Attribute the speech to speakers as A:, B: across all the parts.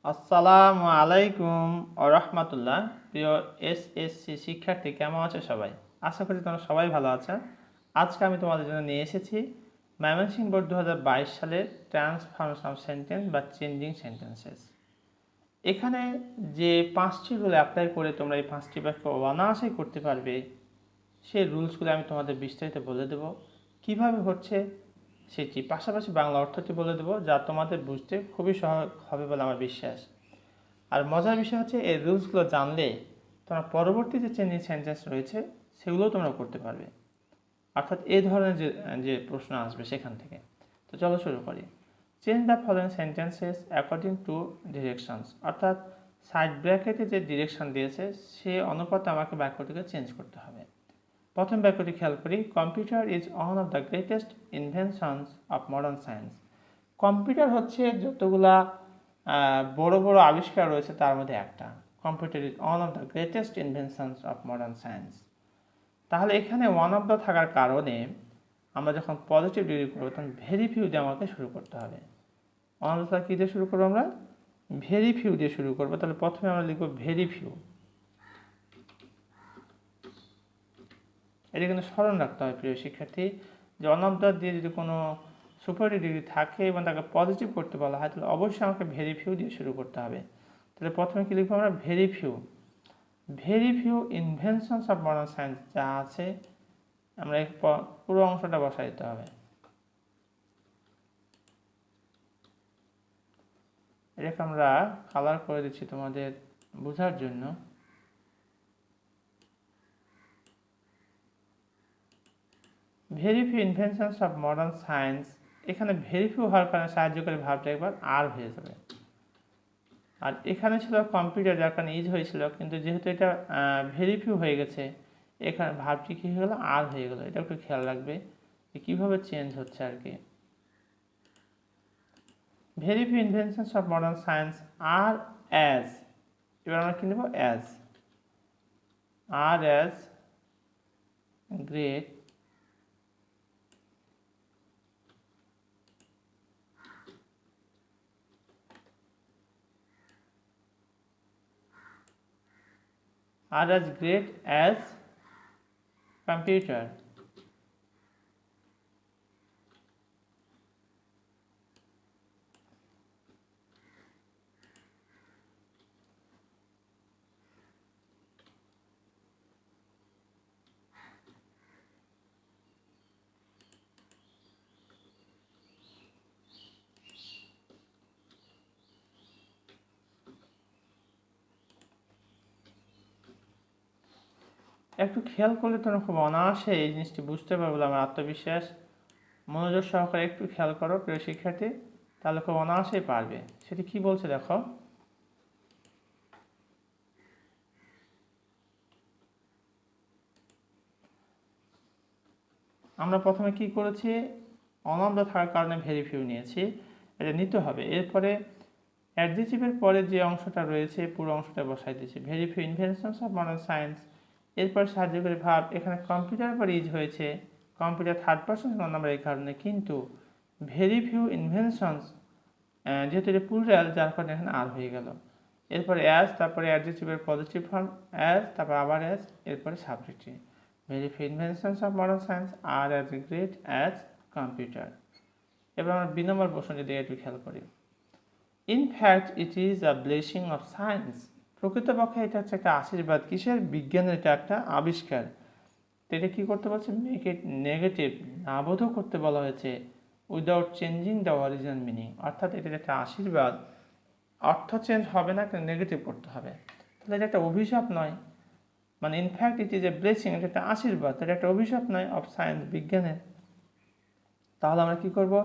A: আসসালামু আলাইকুম ও রহমতুল্লাহ। প্রিয় এসএসসি শিক্ষার্থী, কেমন আছো সবাই? আশা করি তোমরা সবাই ভালো আছো। আজকে আমি তোমাদের জন্য নিয়ে এসেছি ময়মনসিংহ বোর্ড 2022 সালের ট্রান্সফরমেশন অফ সেন্টেন্স বা চেঞ্জিং সেন্টেন্সেস। এখানে যে 5টি রুল অ্যাপ্লাই করে তোমরা এই 5টি বাক্য অনায়াসেই করতে পারবে, সেই রুলসগুলো আমি তোমাদের বিস্তারিত বলে দেবো। কিভাবে হচ্ছে সেটি পাশাপাশি বাংলা অর্থটি বলে দেবো, যা তোমাদের বুঝতে খুবই সহজ হবে বলে আমার বিশ্বাস। আর মজার বিষয় হচ্ছে এই রুলসগুলো জানলে তোমরা পরবর্তী যে চেঞ্জিং সেন্টেন্স রয়েছে সেগুলোও তোমরা করতে পারবে, অর্থাৎ এই ধরনের যে যে প্রশ্ন আসবে সেখান থেকে। তো চলো শুরু করি। Change the following sentences according to directions, অর্থাৎ সাইড ব্র্যাকেটে যে ডিরেকশন দিয়েছে সে অনুপাতে আমাকে বাক্যটিকে চেঞ্জ করতে হবে। প্রথম বাক্যটি খেয়াল করি, computer is one of the greatest inventions of modern science. Computer হচ্ছে যতগুলা বড় বড় আবিষ্কার রয়েছে তার মধ্যে একটা। Computer is one of the greatest inventions of modern science. তাহলে এখানে ওয়ান অফ দ্য থাকার কারণে আমরা যখন পজিটিভ ডিগ্রি করবো তখন ভেরি ফিউ দিয়ে আমাকে শুরু করতে হবে। ওয়ান অফ দ্য কী দিয়ে শুরু করবো? আমরা ভেরি ফিউ দিয়ে শুরু করবো। তাহলে প্রথমে আমরা লিখবো ভেরি ফিউ। এটা কিন্তু স্মরণ রাখতে হবে প্রিয় শিক্ষার্থী, যে ওয়ান অফ দ্য দিয়ে যদি কোনো সুপারলেটিভ ডিগ্রি থাকে এবং তাকে পজিটিভ করতে বলা হয় তাহলে অবশ্যই আমাকে ভেরি ফিউ দিয়ে শুরু করতে হবে। তাহলে প্রথমে কি লিখবো আমরা? Very few. Very few inventions of modern science যা আছে আমরা পুরো অংশটা বসাই দিতে হবে। এটাকে আমরা কালার করে দিচ্ছি তোমাদের বোঝার জন্য। Very few inventions of modern science, এখানে ভেরি ফিউ হওয়ার কারণে সাহায্যকারী ভাবটা একবার আর হয়ে যাবে। আর এখানে ছিল কম্পিউটার, যার কারণে ইজ হয়েছিল, কিন্তু যেহেতু এটা ভেরি ফিউ হয়ে গেছে এখানে ভাবটি কী হয়ে গেলো? আর হয়ে গেলো। এটা একটু খেয়াল রাখবে যে কীভাবে চেঞ্জ হচ্ছে আর কি। Very few inventions of modern science are as, এবার আমরা কী নেব? As. Are as great are as great as computer. একটু খেয়াল করলে তোমরা খুব অনায়াসে এই জিনিসটি বুঝতে পারবে বলে আমার আত্মবিশ্বাস। মনোযোগ সহকারে একটু খেয়াল করো প্রিয় শিক্ষার্থী, তাহলে খুব অনায়াসেই পারবে। সেটি কি বলছে দেখো। আমরা প্রথমে কি করেছি? অনন্ত থাকার কারণে ভেরি ফিউ নিয়েছি, এটা নিতে হবে। এরপরে অ্যাডজেক্টিভের পরে যে অংশটা রয়েছে পুরো অংশটা বসাই দিয়েছি, very few inventions of modern science. এরপর সাহায্যকারী ভাব, এখানে কম্পিউটার পর ইজ হয়েছে, কম্পিউটার থার্ড পারসন নাম্বার এই কারণে, কিন্তু ভেরি ফিউ ইনভেনশনস যেহেতু এটা প্লুরাল যার কারণে এখানে আর হয়ে গেল। এরপরে অ্যাজ, তারপরে অ্যাডজেক্টিভের পজিটিভ ফর্ম অ্যাজ, তারপর আবার অ্যাজ, এরপরে subjective. Very few inventions of modern science are as great as computer. এবার আমরা 2 নম্বর প্রশ্নটি দিয়ে একটু খেয়াল করি। In fact it is a blessing of science. প্রকৃতপক্ষে এটা হচ্ছে একটা আশীর্বাদ। কিসের? বিজ্ঞানের এটা একটা আবিষ্কার। তো এটা কী করতে বলছে? মেক ইট নেগেটিভ, নাবোধ করতে বলা হয়েছে, without changing the original meaning. অর্থাৎ এটা একটা আশীর্বাদ, অর্থ চেঞ্জ হবে না, কিন্তু নেগেটিভ করতে হবে। তাহলে এটা একটা অভিশাপ নয়, মানে in fact it is a blessing, এটা একটা আশীর্বাদ, এটা একটা অভিশাপ নয় অফ সায়েন্স, বিজ্ঞানের। তাহলে আমরা কী করবো?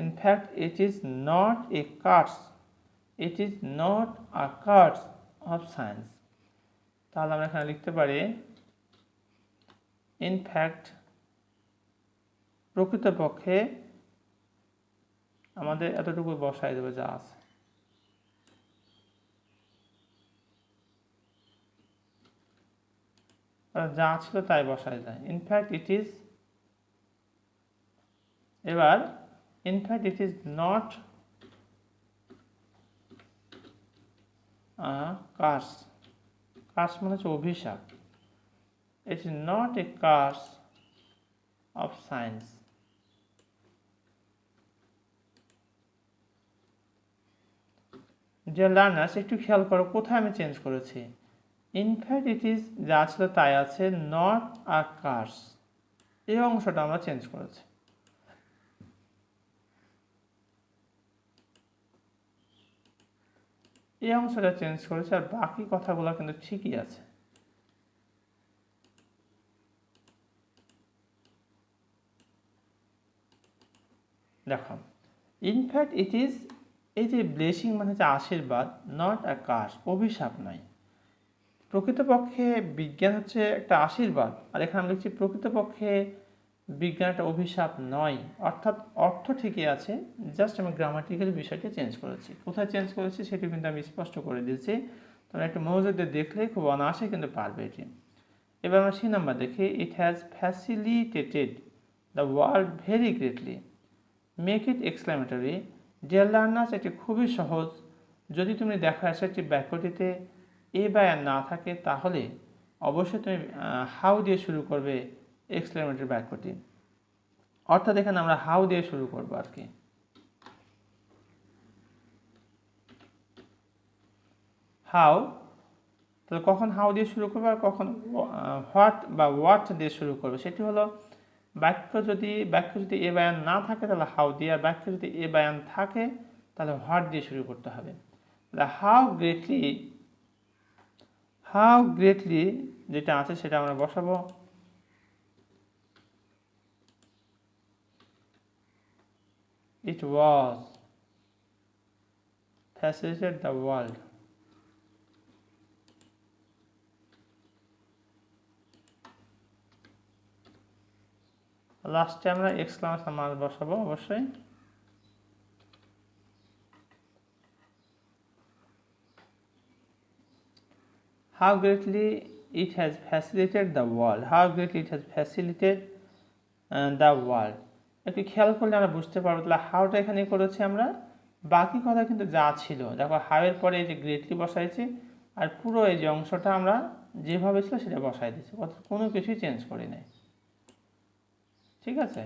A: In fact it is not a curse, it is not a curse of science. তাহলে আমরা এখানে লিখতে পারি ইনফ্যাক্ট, প্রকৃতপক্ষে, আমাদের এতটুকু বসাই দেবে যা আছে। যা ছিল তাই বসাই যায়। ইনফ্যাক্ট ইট ইজ, এবার in fact it is not curse. Curse মানে হচ্ছে অভিশাপ। It is not a curse of science. Dear learners, একটু খেয়াল করো কোথায় আমি চেঞ্জ করেছি। ইনফ্যাক্ট ইট ইজ যা ছিল তাই আছে, নট আ কার্স এই অংশটা আমরা চেঞ্জ করেছি। এই অংশটা চেঞ্জ করেছে, আর বাকি কথাগুলো কিন্তু ঠিকই আছে। দেখো, ইনফ্যাক্ট ইট ইজ, এই যে ব্লেসিং মানে হচ্ছে আশীর্বাদ, নট আ কার্স অভিশাপ নয়। প্রকৃতপক্ষে বিজ্ঞান হচ্ছে একটা আশীর্বাদ, আর এখানে আমি লিখছি প্রকৃতপক্ষে বিজ্ঞান একটা অভিশাপ নয়। অর্থাৎ অর্থ ঠিকই আছে, জাস্ট আমি গ্রামাটিক্যাল বিষয়টা চেঞ্জ করেছি। কোথায় চেঞ্জ করেছি সেটি কিন্তু আমি স্পষ্ট করে দিয়েছি, তোমরা একটু মনোযোগ দিয়ে দেখলে খুব অনায়াসে কিন্তু পারবে এটি। এবার আমরা সি নাম্বার দেখি। It has facilitated the world very greatly, make it exclamatory. Dear learners, এটি খুবই সহজ। যদি তুমি দেখো অ্যাসার্টিভ বাক্যটিতে এ বা আর না থাকে, তাহলে অবশ্যই তুমি হাউ দিয়ে শুরু করবে এক্সক্লেমেটরি বাক্যটি। অর্থাৎ এখানে আমরা হাউ দিয়ে শুরু করবো আর কি। হাউ, তাহলে কখন হাউ দিয়ে শুরু করবে আর কখন হোয়াট বা হোয়াট দিয়ে শুরু করবে, সেটি হলো বাক্য যদি এ বায়ান না থাকে তাহলে হাউ দিয়ে, আর বাক্য যদি এ বায়ান থাকে তাহলে হোয়াট দিয়ে শুরু করতে হবে। হাউ গ্রেটলি যেটা আছে সেটা আমরা বসাবো it was facilitated the world. লাস্টে আমরা এক্সক্লামেশন মার্ক বসাবো অবশ্যই। How greatly it has facilitated the world. How greatly it has facilitated the world. একটু খেয়াল করলে আমরা বুঝতে পারবো তাহলে হাউটা এখানে করেছি আমরা, বাকি কথা কিন্তু যা ছিল দেখো হাউ এর পরে এই যে গ্রেটলি বসাইছি, আর পুরো এই যে অংশটা আমরা যেভাবে ছিল সেটা বসাই দিচ্ছি, অর্থাৎ কোনো কিছুই চেঞ্জ করি নাই। ঠিক আছে,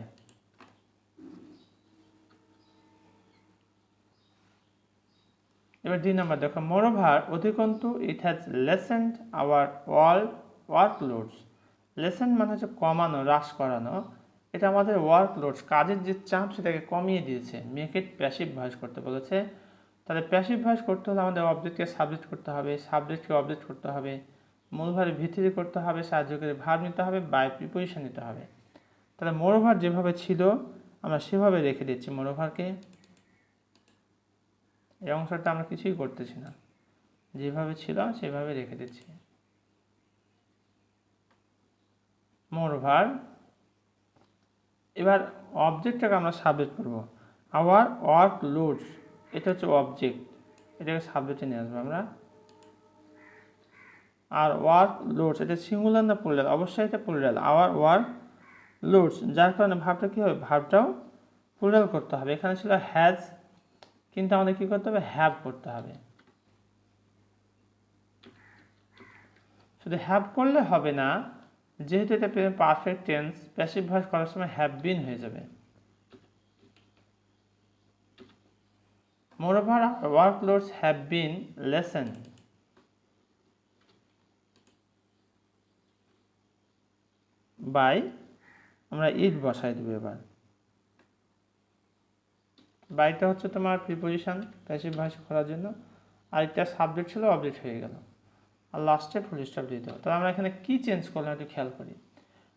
A: এবার দুই নাম্বার দেখো। মোরওভার, অধিকন্তু, it has lessened our all workloads. Lessen মানে হচ্ছে কমানো, হ্রাস করানো। এটা আমাদের ওয়ার্কলোডস, কাজের যে চাপ সেটাকে কমিয়ে দিয়েছে। মেক ইট প্যাসিভ ভয়েস করতে বলেছে। তাহলে প্যাসিভ ভয়েস করতে হলে আমাদের অবজেক্টকে সাবজেক্ট করতে হবে, সাবজেক্টকে অবজেক্ট করতে হবে, মূলভারের ভিত্তিতে করতে হবে, সাহায্যকারী ভার্ব নিতে হবে, বাই প্রিপোজিশন নিতে হবে। তাহলে মোরওভার যেভাবে ছিল আমরা সেভাবে রেখে দিচ্ছি মোরওভারকে। এই অংশটা আমরা কিছুই করতেছি না, যেভাবে ছিল সেভাবে রেখে দিচ্ছি। মোরওভার, এবার অবজেক্টটাকে আমরা সাবজেক্ট করব। আওয়ার ওয়ার্ক লোডস, এটা হচ্ছে অবজেক্ট, এটাকে সাবজেক্টে নিয়ে আসবো আমরা। আর ওয়ার্ক লোডস, এটা সিঙ্গুলার না প্লুরাল? অবশ্যই এটা প্লুরাল। আওয়ার ওয়ার্ক লোডস, যার কারণে ভার্বটা কী হবে, ভার্বটাও প্লুরাল করতে হবে। এখানে ছিল হ্যাজ, কিন্তু আমাদের কী করতে হবে, হ্যাভ করতে হবে। শুধু হ্যাভ করলে হবে না, যেহেতু এটা পারফেক্ট টেন্স, প্যাসিভ ভয়েস করার সময় হ্যাভ বিন হয়ে যাবে। Moreover workloads have been lessen by, আমরা ইট বসাই দেবো। এবার বাইটা হচ্ছে তোমার প্রিপোজিশন প্যাসিভ ভয়েস করার জন্য, আর এটা সাবজেক্ট ছিল, অবজেক্ট হয়ে গেল, আর লাস্টে ফুল স্টপ দিতে হবে। তাহলে আমরা এখানে কি চেঞ্জ করলাম একটু খেয়াল করি।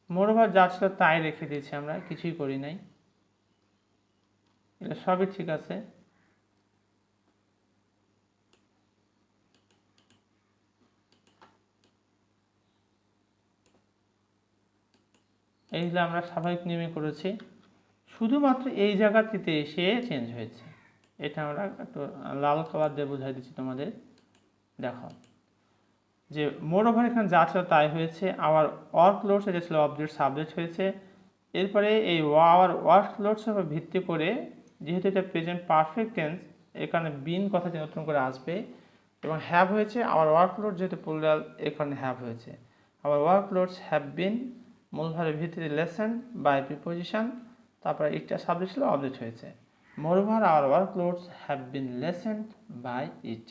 A: মোরওভার যা ছিল তাই রেখে দিয়েছি আমরা, কিছুই করি নাই, এটা সবই ঠিক আছে। এইগুলো আমরা স্বাভাবিক নিয়মে করেছি, শুধুমাত্র এই জায়গাটিতে এসে চেঞ্জ হয়েছে। এটা আমরা একটু লাল কালার দিয়ে বোঝাই দিচ্ছি তোমাদের। দেখো যে মোরওভার এখানে যা ছিল তাই হয়েছে। আওয়ার ওয়ার্কলোডস, এটা ছিল অবজেক্ট, সাবজেক্ট হয়েছে। এরপরে এই আওয়ার ওয়ার্কলোডসের উপর ভিত্তি করে, যেহেতু এটা প্রেজেন্ট পারফেক্ট টেন্স, এর কারণে বিন কথাটি নতুন করে আসবে। এবং হ্যাভ হয়েছে আওয়ার ওয়ার্কলোড, যেহেতু প্লুরাল এই কারণে হ্যাভ হয়েছে। আওয়ার ওয়ার্কলোডস হ্যাভ বিন মূল ভার্বের ভিত্তিতে লেসেন বাই প্রিপোজিশন, তারপরে ইটটা সাবজেক্ট ছিল, অবজেক্ট হয়েছে। Moreover our workloads have been lessened by it.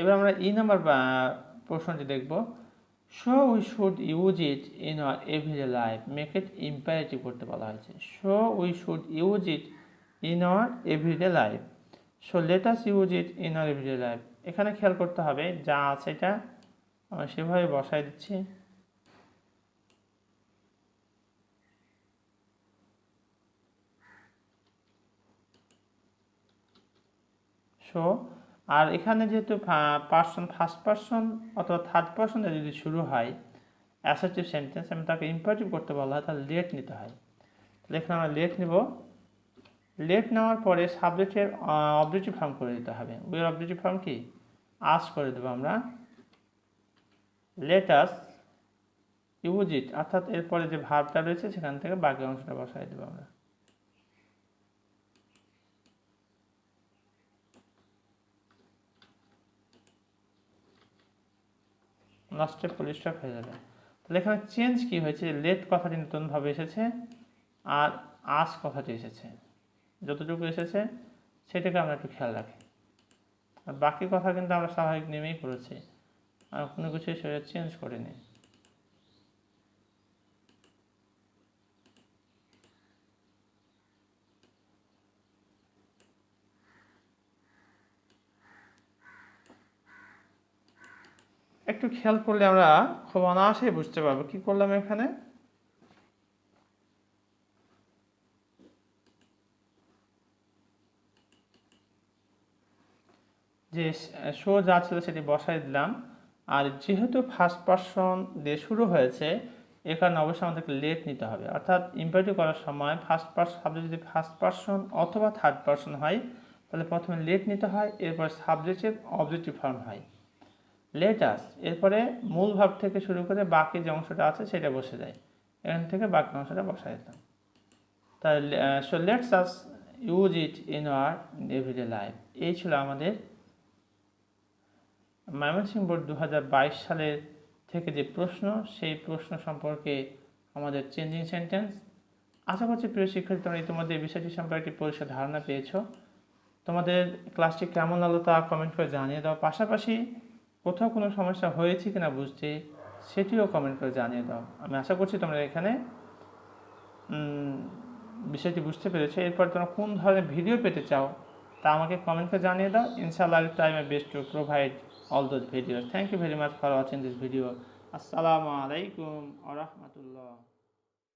A: এবার আমরা নাম্বার প্রশ্নটি দেখব। So we should use it in our everyday life, make it imperative করতে বলা হয়েছে। So we should use it in our everyday life, so let us use it in our everyday life. এখানে খেয়াল করতে হবে যা আছে এটা আমরা সেভাবে বসাই দিচ্ছি। শো, আর এখানে যেহেতু পার্সন ফার্স্ট পার্সন অথবা থার্ড পার্সনে যদি শুরু হয় অ্যাসার্টিভ সেন্টেন্স এবং তাকে ইম্পারেটিভ করতে বলা হয়, তাহলে লেট নিতে হয়। তাহলে এখানে আমরা লেট নেব। লেট নেওয়ার পরে সাবজেক্টের অবজেক্টিভ ফর্ম করে দিতে হবে। ওই অবজেক্টিভ ফর্ম কি আস করে দেবো আমরা। লেট আস ইউজ ইট, অর্থাৎ এরপরে যে ভার্বটা রয়েছে সেখান থেকে বাকি অংশটা বসাই দেবো আমরা। লাস্টে ফুল স্টপ হয়ে যাবে। তাহলে এখানে চেঞ্জ কি হয়েছে, লেট কথাটি নতুনভাবে এসেছে আর আস কথাটি এসেছে। যতটুকু এসেছে সেটাকে আমরা একটু খেয়াল রাখি, আর বাকি কথা কিন্তু আমরা স্বাভাবিক নেমেই করেছি, আর কোনো কিছু সেটা চেঞ্জ করিনি। একটু খেয়াল করলে আমরা খুব অনায়াসেই বুঝতে পারবো কি করলাম এখানে। যে শো যা ছিল সেটি বসাই দিলাম, আর যেহেতু ফার্স্ট পার্সন দিয়ে শুরু হয়েছে এ কারণে অবশ্যই আমাদেরকে লেট নিতে হবে। অর্থাৎ ইম্পারেটিভ করার সময় ফার্স্ট পার্সন সাবজেক্ট যদি ফার্স্ট পার্সন অথবা থার্ড পার্সন হয় তাহলে প্রথমে লেট নিতে হয়, এরপর সাবজেক্টের অবজেক্টিভ ফর্ম হয় লেট আস, এরপরে মূল ভাব থেকে শুরু করে বাকি যে অংশটা আছে সেটা বসে যায়, এখান থেকে বাকি অংশটা বসাই দিতাম। তাহলে so let's us use it in our everyday life. এই ছিল আমাদের ময়মনসিংহ বোর্ড 2022 সালের থেকে যে প্রশ্ন, সেই প্রশ্ন সম্পর্কে আমাদের চেঞ্জিং সেন্টেন্স। আশা করছি প্রিয় শিক্ষার্থী তোমরা ইতিমধ্যে এই বিষয়টি সম্পর্কে একটি পরিষ্কার ধারণা পেয়েছো। তোমাদের ক্লাসটি কেমন লাগলো তা কমেন্ট করে জানিয়ে দাও, পাশাপাশি কোথাও কোনো সমস্যা হয়েছে কিনা বুঝতে সেটিও কমেন্ট করে জানিয়ে দাও। আমি আশা করছি তোমরা এখানে বিষয়টি বুঝতে পেরেছো। এরপর তোমরা কোন ধরনের ভিডিও পেতে চাও তা আমাকে কমেন্ট করে জানিয়ে দাও। ইনশাআল্লাহ I'll try my best to provide all those videos. Thank you very much for watching this video. Assalamu alaikum wa rahmatullah.